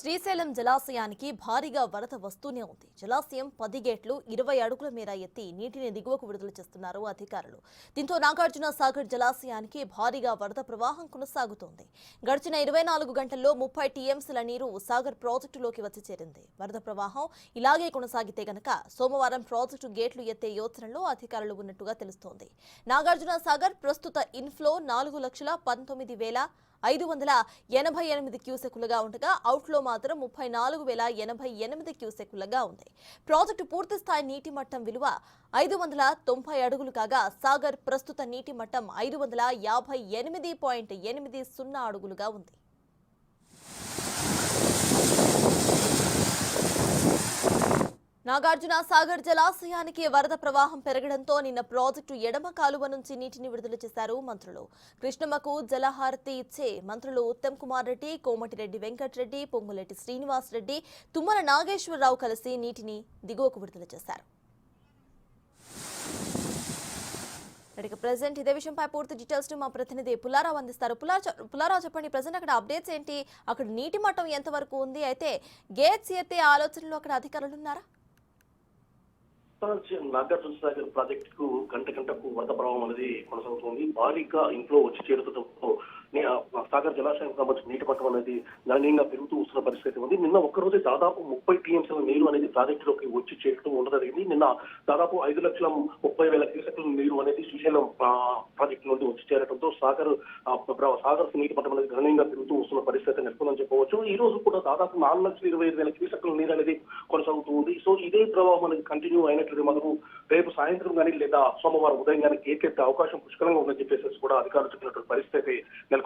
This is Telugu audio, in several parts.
శ్రీశైలం జలాశయానికి భారీగా వరద వస్తూనే ఉంది. జలాశయం 10 గేట్లు 20 అడుగుల మేర ఎత్తి నీటిని దిగువకు విడుదల చేస్తున్నారు అధికారులు. దీంతో నాగార్జున సాగర్ జలాశయానికి భారీగా వరద ప్రవాహం కొనసాగుతోంది. గడిచిన 24 గంటల్లో 30 టీఎంసీల నీరు సాగర్ ప్రాజెక్టులోకి వచ్చి చేరింది. వరద ప్రవాహం ఇలాగే కొనసాగితే గనక సోమవారం ప్రాజెక్టు గేట్లు ఎత్తే యోచనలో అధికారులు ఉన్నట్టుగా తెలుస్తోంది. నాగార్జున సాగర్ ప్రస్తుత ఇన్ఫ్లో 4,19,588 క్యూసెక్కులుగా ఉండగా అవుట్ఫ్లో మాత్రం 34,088 క్యూసెక్కులుగా ఉంది. ప్రాజెక్టు పూర్తి స్థాయి నీటి మట్టం విలువ 590 అడుగులు కాగా సాగర్ ప్రస్తుత నీటి మట్టం 558.80 అడుగులుగా ఉంది. నాగార్జున సాగర్ జలాశయానికి వరద ప్రవాహం పెరగడంతో నిన్న ప్రాజెక్టు ఎడమ కాలువ నుంచి నీటిని విడుదల చేశారు మంత్రులు. కృష్ణమ్మకు జలహారతి ఇచ్చే మంత్రులు ఉత్తమ్ కుమార్ రెడ్డి, కోమటిరెడ్డి వెంకటరెడ్డి, పొంగులేటి శ్రీనివాస్ రెడ్డి, తుమ్మల నాగేశ్వరరావు కలిసి నీటిని దిగువకు విడుదల చేశారు. ప్రెజెంట్ ఇదే విషయంపై పూర్తి డీటెయిల్స్ మా ప్రతినిధి పుల్లారావు అందిస్తారు. పుల్లారావు చెప్పండి, ప్రెజెంట్ అక్కడ అప్డేట్స్ ఏంటి? అక్కడ నీటి మట్టం ఎంతవరకు ఉంది? అయితే గేట్స్ ఎత్తే ఆలోచనలో అక్కడ అధికారులు ఉన్నారా? నాగార్జున సాగర్ ప్రాజెక్టుకు గంటకు వరద ప్రవాహం అనేది కొనసాగుతుంది. భారీగా ఇంట్లో వచ్చి చేరుతుండటంతో సాగర్ జలాశయానికి సంబంధించిన నీటి మట్టం అనేది గణనీయంగా పెరుగుతూ వస్తున్న పరిస్థితి ఉంది. నిన్న ఒక్కరోజే దాదాపు 30 టీఎంసీల నీరు అనేది ప్రాజెక్టులోకి వచ్చి చేరుతూ ఉండడం జరిగింది. నిన్న దాదాపు 5,30,000 క్యూసెక్ల నీరు అనేది శ్రీశైలం ప్రాజెక్టు నుండి వచ్చి చేరడంతో సాగర్ నీటి మట్టం అనేది గణనీయంగా పెరుగుతూ వస్తున్న పరిస్థితి నెలకొందని చెప్పవచ్చు. ఈ రోజు కూడా దాదాపు 4,25,000 క్యూసెక్ల నీరు అనేది కొనసాగుతూ ఉంది. సో ఇదే ప్రవాహం అనేది కంటిన్యూ అయినట్లయితే మనకు రేపు సాయంత్రం కానీ లేదా సోమవారం ఉదయం కానీ గేట్లెత్తే అవకాశం పుష్కలంగా ఉందని చెప్పేసి కూడా అధికారులు చెప్పినటువంటి పరిస్థితి నెలకొంది.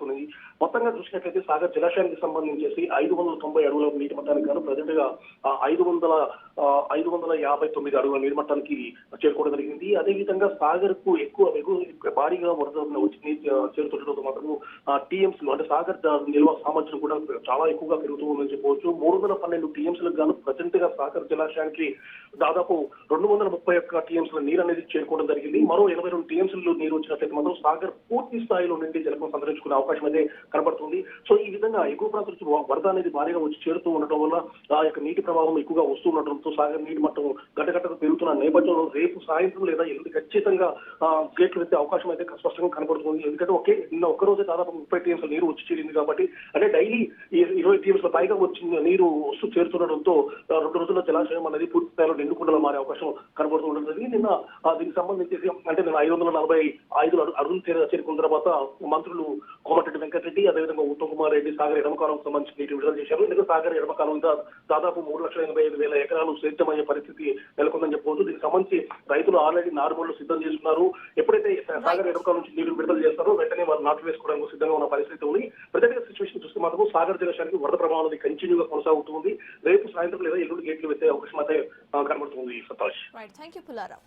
మొత్తంగా చూసినట్లయితే సాగర్ జలాశయానికి సంబంధించేసి 590 అడుగుల నీటి మట్టానికి గాను ప్రజెంట్ గా 559 అడుగుల నీటి మట్టానికి చేరుకోవడం జరిగింది. అదేవిధంగా సాగర్ కు ఎక్కువ భారీగా వరద వచ్చి చేరుతుండటంతో మాత్రం టీఎంసీలు అంటే సాగర్ నిల్వ సామర్థ్యం కూడా చాలా ఎక్కువగా పెరుగుతూ ఉందని చెప్పవచ్చు. 312 టీఎంసీలకు గాను ప్రజెంట్ గా సాగర్ జలాశయానికి దాదాపు 231 టీఎంసీల నీరు అనేది చేరుకోవడం జరిగింది. మరో 82 టీఎంసీలు నీరు వచ్చినట్లయితే మాత్రం సాగర్ పూర్తి స్థాయిలో నుండి జలకం సంతరించుకునే అవకాశం అయితే కనబడుతుంది. సో ఈ విధంగా ఎగువ ప్రాంతం నుంచి వరద అనేది భారీగా వచ్చి చేరుతూ ఉండటం వల్ల ఆ యొక్క నీటి ప్రవాహం ఎక్కువగా వస్తూ ఉండటంతో సాగర్ నీటి మట్టం గంటకు పెరుగుతున్న నేపథ్యంలో రేపు సాయంత్రం లేదా ఎల్లుండి ఖచ్చితంగా గేట్లు ఎత్తే అవకాశం అయితే స్పష్టంగా కనబడుతుంది. ఎందుకంటే నిన్న ఒక్కరోజే దాదాపు 30 టీఎంసీల నీరు వచ్చి చేరింది కాబట్టి అంటే డైలీ 20 టీఎంసీల పైగా వచ్చిన నీరు వస్తూ చేరుతుండటంతో 2 రోజుల జలాశయం అనేది పూర్తి స్థాయిలో నిండుకుండలో మారే అవకాశం కనబడుతూ ఉండదు. నిన్న దీనికి సంబంధించి అంటే నేను 545 అడుగులు చేరుకున్న తర్వాత మంత్రులు కోమటిరెడ్డి వెంకటరెడ్డి అదేవిధంగా ఉత్తమ్ కుమార్ రెడ్డి సాగర్ ఎడమకాలం సంబంధించి నీటి విడుదల చేశారు. ఎందుకంటే సాగర్ ఎడమకాలం దాదాపు 3,85,000 ఎకరాలు సేద్యమయ్యే పరిస్థితి నెలకొందని చెప్పవచ్చు. దీనికి సంబంధించి రైతులు ఆల్రెడీ నారుమూలు సిద్ధం చేస్తున్నారు. ఎప్పుడైతే సాగర్ ఎడమకాలం నుంచి నీరు విడుదల చేస్తారో వెంటనే వాళ్ళు నాటు వేసుకోవడానికి సిద్ధంగా ఉన్న పరిస్థితి ఉంది. ప్రజెంట్ సిచ్యువేషన్ చూస్తే మాత్రం సాగర్ జలాశయానికి వరద ప్రమాణం అనేది కంటిన్యూగా కొనసాగుతుంది. రేపు సాయంత్రం లేదా ఎల్లుండి గేట్లు ఎత్తే అవకాశం అయితే కనబడుతుంది. సతాష్. Thank you Pullarao.